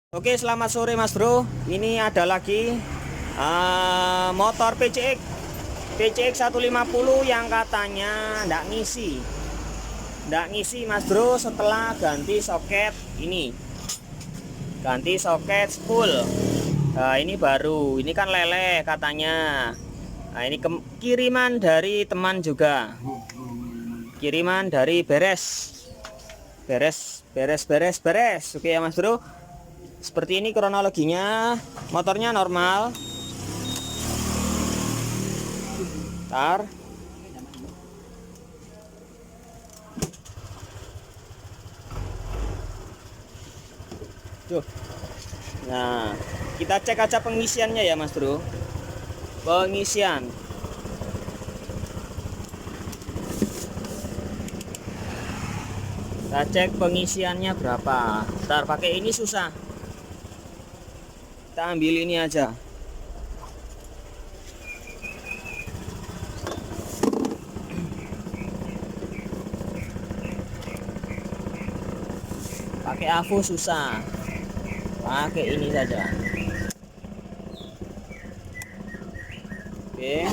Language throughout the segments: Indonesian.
Oke, selamat sore Mas Bro. Ini ada lagi motor PCX 150 yang katanya ndak ngisi Mas Bro setelah ganti soket ini. Ganti soket spool. Nah, ini baru. Ini kan leleh katanya. Nah, ini kiriman dari teman juga. Kiriman dari beres. Oke ya Mas Bro. Seperti ini kronologinya. Motornya normal. Ntar. Tuh. Nah, kita cek aja pengisiannya ya Mas Bro. Pengisian. Kita cek pengisiannya berapa. Ntar pakai ini susah. Kita ambil ini aja. Pakai AVO susah. Pakai ini saja. Oke.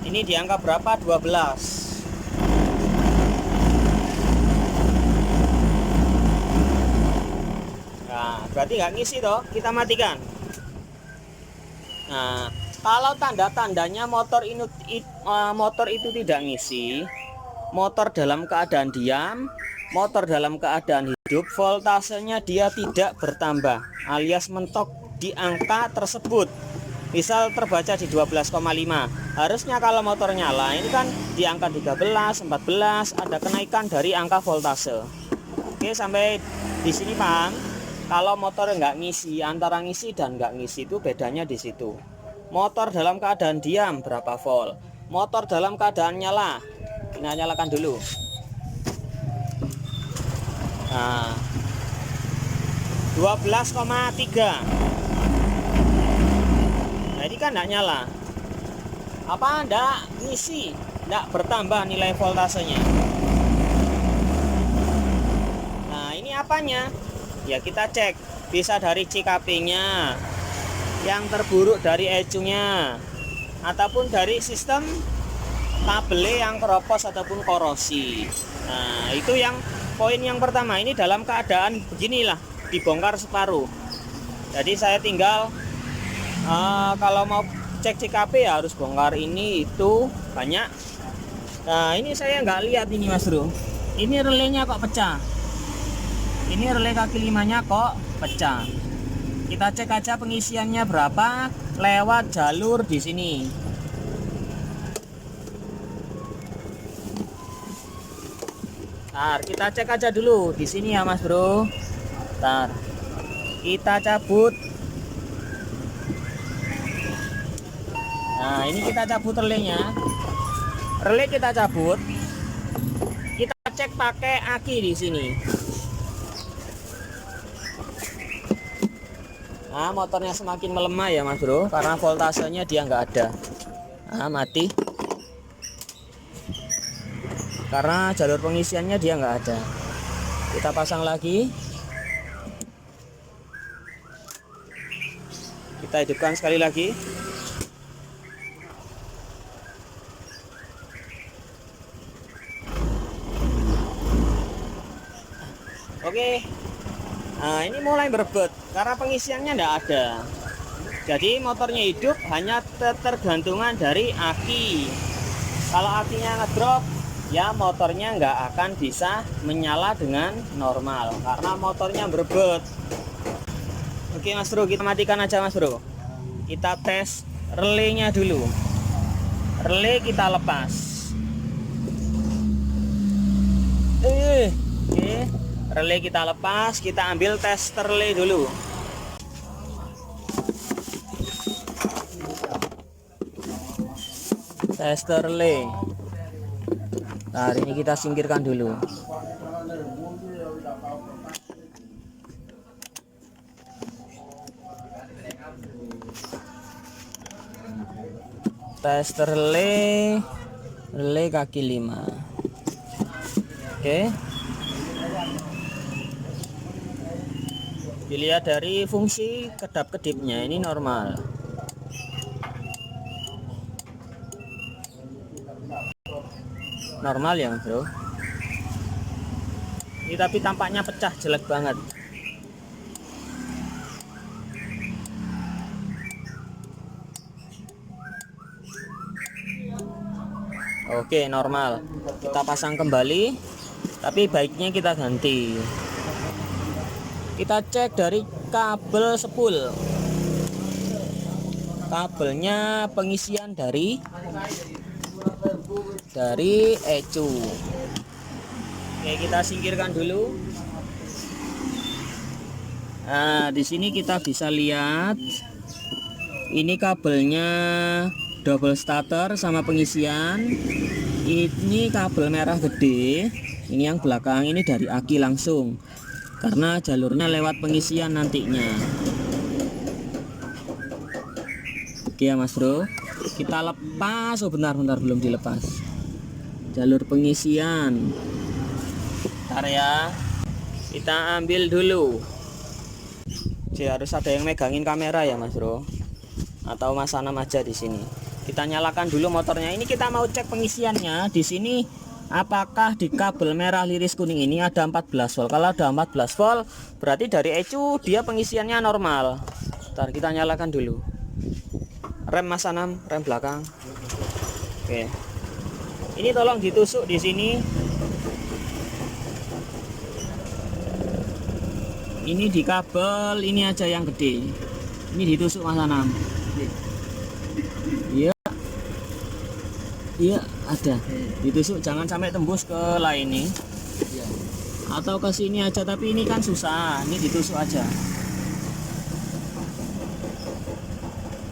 Ini di angka berapa? 12. Nah, berarti nggak ngisi toh. Kita matikan. Nah, kalau tanda-tandanya motor itu tidak ngisi, motor dalam keadaan diam, motor dalam keadaan hidup, voltasenya dia tidak bertambah, alias mentok di angka tersebut. Misal terbaca di 12,5. Harusnya kalau motor nyala, ini kan di angka 13, 14, ada kenaikan dari angka voltase. Oke, sampai di sini paham? Kalau motor nggak ngisi, antara ngisi dan nggak ngisi itu bedanya di situ. Motor dalam keadaan diam berapa volt, motor dalam keadaan nyala. Nah, nyalakan dulu. Nah, 12,3. Nah, ini kan nggak nyala. Apa nggak ngisi, nggak bertambah nilai voltasenya. Nah, ini apanya? Ya kita cek, bisa dari CKP-nya, yang terburuk dari ECU-nya, ataupun dari sistem kabel yang keropos ataupun korosi. Nah, itu yang poin yang pertama. Ini dalam keadaan beginilah, dibongkar separuh. Jadi saya tinggal kalau mau cek CKP ya harus bongkar ini itu banyak. Nah, ini saya nggak lihat ini Mas Bro. Ini relenya kok pecah. Ini relay kaki limanya kok pecah. Kita cek aja pengisiannya berapa lewat jalur di sini. Ntar kita cek aja dulu di sini ya Mas Bro. Ntar kita cabut. Nah, ini kita cabut relaynya. Relay kita cabut. Kita cek pakai aki di sini. Nah, motornya semakin melemah ya Mas Bro, karena voltasenya dia nggak ada. Nah, mati. Karena jalur pengisiannya dia nggak ada. Kita pasang lagi. Kita hidupkan sekali lagi. Oke. Nah, ini mulai berebut karena pengisiannya tidak ada. Jadi motornya hidup hanya tergantungan dari aki. Kalau akinya ngedrop, ya motornya nggak akan bisa menyala dengan normal karena motornya berebut. Oke Mas Bro, kita matikan aja Mas Bro. Kita tes relaynya dulu. Relay kita lepas. Oke. Relay kita lepas, kita ambil tes relay dulu. Tes relay. Nah, ini kita singkirkan dulu. Tes relay, relay kaki 5. Oke. Dilihat dari fungsi kedap-kedipnya, ini normal. Normal ya, bro. Ini tapi tampaknya pecah, jelek banget. Oke, normal. Kita pasang kembali, tapi baiknya kita ganti. Kita cek dari kabel spool. Kabelnya pengisian dari ECU. Oke, kita singkirkan dulu. Nah, di sini kita bisa lihat ini kabelnya double starter sama pengisian. Ini kabel merah gede. Ini yang belakang ini dari aki langsung, karena jalurnya lewat pengisian nantinya. Oke ya Mas Bro, kita lepas. Oh bentar belum dilepas jalur pengisian. Bentar ya, kita ambil dulu. Harus ada yang megangin kamera ya Mas Bro, atau Mas Anam aja di sini. Kita nyalakan dulu motornya. Ini kita mau cek pengisiannya di sini, apakah di kabel merah liris kuning ini ada 14 volt. Kalau ada 14 volt berarti dari ECU dia pengisiannya normal. Bentar, kita nyalakan dulu. Rem Mas Anam, rem belakang. Oke. Ini tolong ditusuk di sini. Ini di kabel ini aja yang gede. Ini ditusuk Mas Anam. Iya. Iya, ada. Ditusuk, jangan sampai tembus ke lain nih. Atau ke sini aja, tapi ini kan susah. Ini ditusuk aja.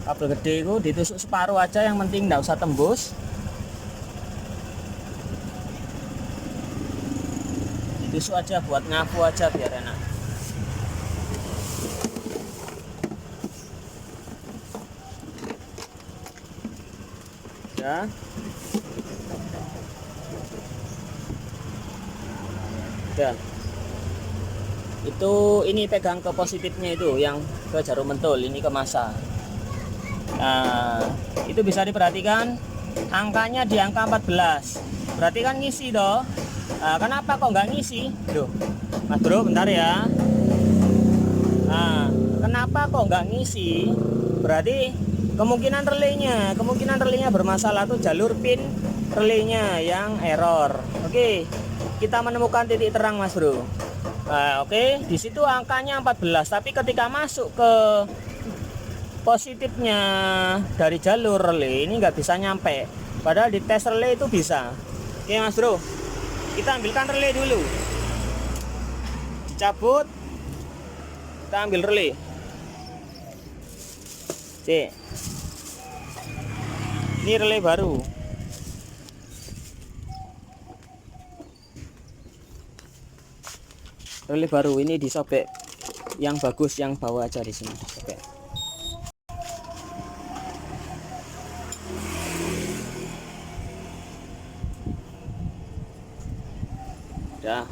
Kabel gede itu ditusuk separuh aja, yang penting nggak usah tembus. Ditusuk aja buat ngapu aja biar enak. Ya. Dan itu ini pegang ke positifnya itu yang ke jarum pentul, ini ke massa. Nah, itu bisa diperhatikan angkanya di angka 14. Berarti kan ngisi toh. Nah, kenapa kok nggak ngisi? Duh, Mas Bro, bentar ya. Nah, kenapa kok nggak ngisi? Berarti kemungkinan relaynya bermasalah tuh, jalur pin relaynya yang error. Oke, kita menemukan titik terang Mas Bro. Nah, oke, di situ angkanya 14, tapi ketika masuk ke positifnya dari jalur relay ini nggak bisa nyampe, padahal di tes relay itu bisa. Oke Mas Bro, kita ambilkan relay dulu, dicabut, kita ambil relay. Cek, ini relay baru. Relay baru ini disobek, yang bagus yang bawah aja di sini disobek. Udah.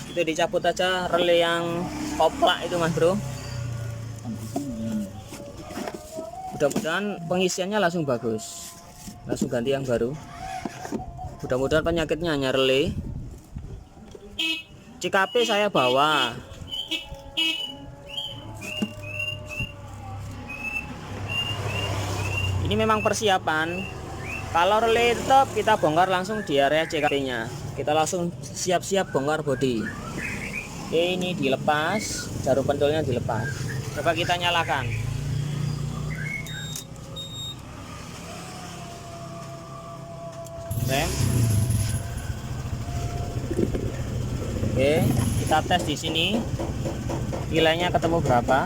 Itu dicabut aja relay yang koplak itu Mas Bro. Mudah-mudahan pengisiannya langsung bagus, langsung ganti yang baru. Mudah-mudahan penyakitnya hanya relay. CKP saya bawa. Ini memang persiapan. Kalau relay tetap kita bongkar langsung di area CKP-nya. Kita langsung siap-siap bongkar bodi. Oke, ini dilepas, jarum pentulnya dilepas. Coba kita nyalakan. Rem. Oke, kita tes di sini. Nilainya ketemu berapa?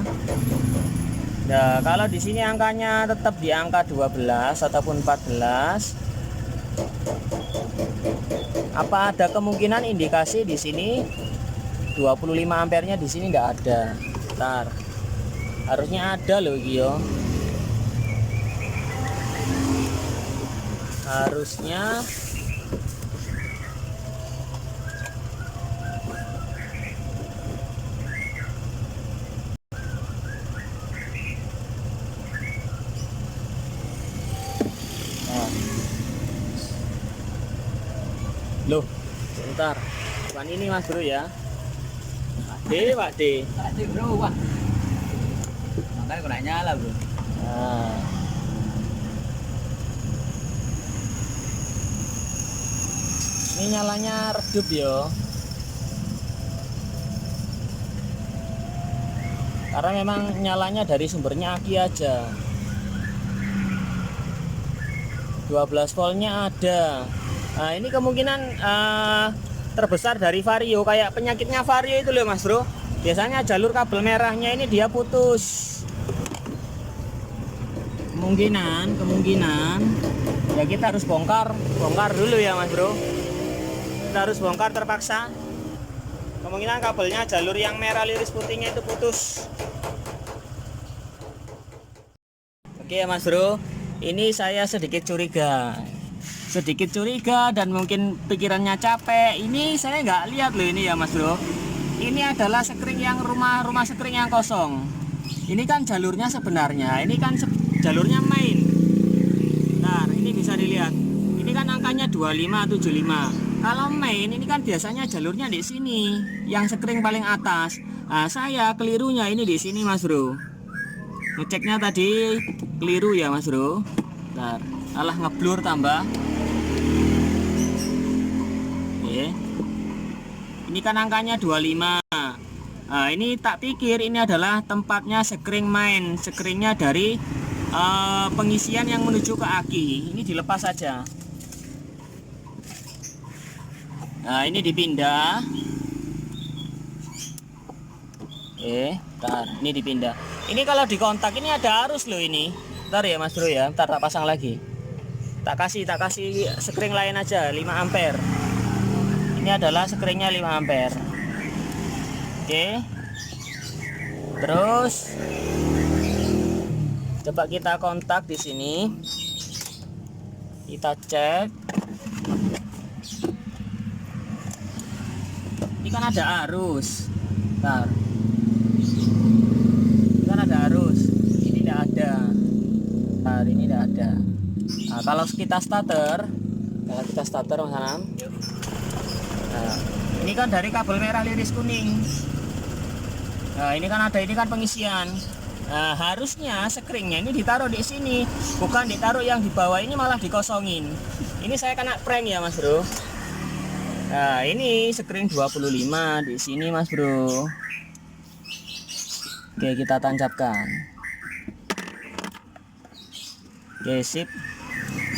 Nah, kalau di sini angkanya tetap di angka 12 ataupun 14. Apa ada kemungkinan indikasi di sini 25 ampernya di sini enggak ada. Bentar, harusnya ada loh Gio, harusnya. Nah. Loh, bentar, bukan ini Mas Bro ya. Pak D. Bro, wah. Makanya kena nyala bro. Nah. Ini nyalanya redup ya. Karena memang nyalanya dari sumbernya aki aja. 12 voltnya ada. Nah, ini kemungkinan terbesar dari vario, kayak penyakitnya vario itu loh Mas Bro. Biasanya jalur kabel merahnya ini dia putus. Kemungkinan ya kita harus bongkar dulu ya Mas Bro. Kita harus bongkar terpaksa. Kemungkinan kabelnya jalur yang merah liris putihnya itu putus. Oke ya Mas Bro, ini saya sedikit curiga dan mungkin pikirannya capek. Ini saya nggak lihat loh ini ya Mas Bro. Ini adalah sekring yang rumah sekring yang kosong. Ini kan jalurnya sebenarnya, ini kan jalurnya main. Nah, ini bisa dilihat. Ini kan angkanya 2575. Kalau main ini kan biasanya jalurnya di sini, yang sekring paling atas. Nah, saya kelirunya ini di sini Mas Bro. Ngeceknya tadi keliru ya Mas Bro. Bentar, alah ngeblur tambah. Oke. Ini kan angkanya 25. Nah, ini tak pikir ini adalah tempatnya sekring main, sekringnya dari pengisian yang menuju ke aki. Ini dilepas saja. Nah, ini dipindah. Bentar, ini dipindah. Ini kalau dikontak ini ada arus loh ini. Bentar ya Mas Bro ya, bentar tak pasang lagi. Tak kasih sekring lain aja 5 ampere. Ini adalah sekringnya 5 ampere. Oke. Terus coba kita kontak di sini. Kita cek. Ini kan ada arus. Bentar. Ini kan ada arus. Ini tidak ada. Bentar, ini tidak ada. Nah, kalau kita starter Mas Anam. Nah, ini kan dari kabel merah liris kuning. Nah, ini kan pengisian. Nah, harusnya sekringnya ini ditaruh di sini, bukan ditaruh yang di bawah ini, malah dikosongin. Ini saya kena prank ya Mas Bro. Nah, ini sekring 25 di sini Mas Bro. Oke, kita tancapkan. Oke, sip.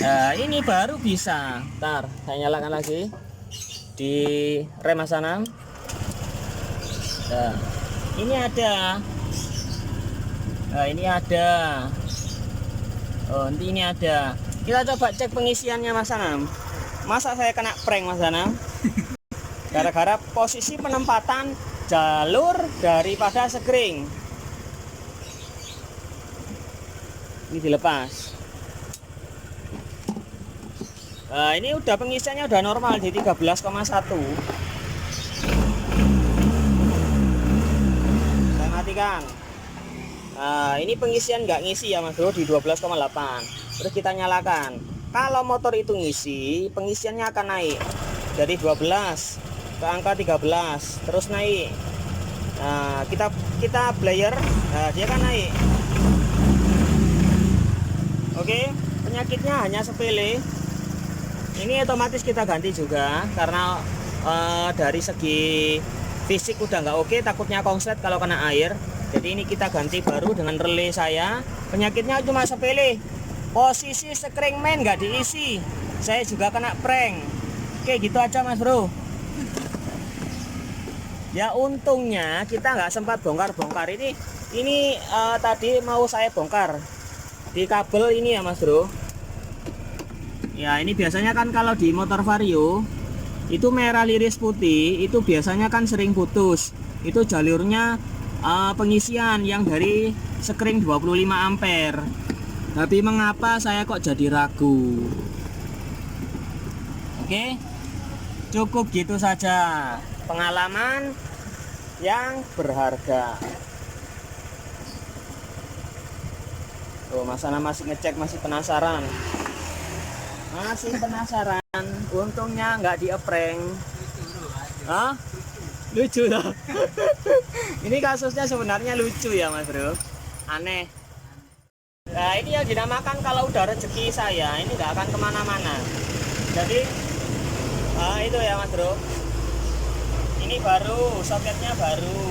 Nah, ini baru bisa. Ntar saya nyalakan lagi di rem Mas Anam. Nah, ini ada. Nah, ini ada. Oh, nanti ini ada. Kita coba cek pengisiannya Mas Anam. Masa saya kena prank Mas Anam? Gara-gara posisi penempatan jalur daripada sekring. Ini dilepas. Nah, ini udah pengisiannya udah normal di 13,1. Saya matikan. Nah, ini pengisian nggak ngisi ya Mas Bro di 12,8. Terus kita nyalakan. Kalau motor itu ngisi, pengisiannya akan naik dari 12 ke angka 13, terus naik. Nah, kita player, nah dia kan naik. Oke, penyakitnya hanya sepele. Ini otomatis kita ganti juga karena dari segi fisik udah nggak oke, takutnya konslet kalau kena air. Jadi ini kita ganti baru dengan relay saya. Penyakitnya cuma sepele, posisi sekring main nggak diisi. Saya juga kena prank. Oke, gitu aja Mas Bro. Ya untungnya kita nggak sempat bongkar-bongkar. Ini tadi mau saya bongkar di kabel ini ya Mas Bro. Ya, ini biasanya kan kalau di motor vario itu merah liris putih itu biasanya kan sering putus. Itu jalurnya pengisian yang dari sekring 25 ampere. Tapi mengapa saya kok jadi ragu? Oke, cukup gitu saja pengalaman yang berharga. Tuh, Mas Ana masih ngecek, masih penasaran. Untungnya nggak diopreng. Hah? Lucu loh. Ini kasusnya sebenarnya lucu ya Mas Bro. Aneh. Nah ini yang dinamakan kalau udah rezeki saya ini nggak akan kemana-mana. Jadi itu ya Mas Bro. Ini baru, soketnya baru.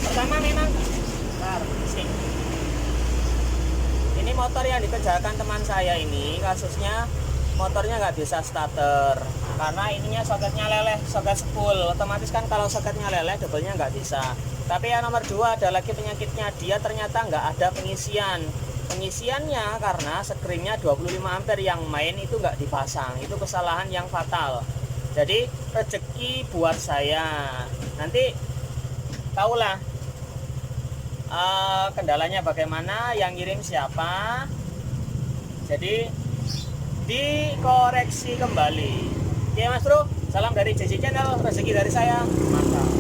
Pertama memang ini motor yang dikerjakan teman saya ini kasusnya motornya nggak bisa starter karena ininya soketnya leleh, soket spool. Otomatis kan kalau soketnya leleh double-nya nggak bisa. Tapi yang nomor 2 ada lagi penyakitnya, dia ternyata nggak ada pengisiannya karena skringnya 25 ampere yang main itu nggak dipasang. Itu kesalahan yang fatal. Jadi rezeki buat saya. Nanti tahulah kendalanya bagaimana, yang ngirim siapa. Jadi dikoreksi kembali. Oke Mas Bro, salam dari JJ Channel, rezeki dari saya, mantap.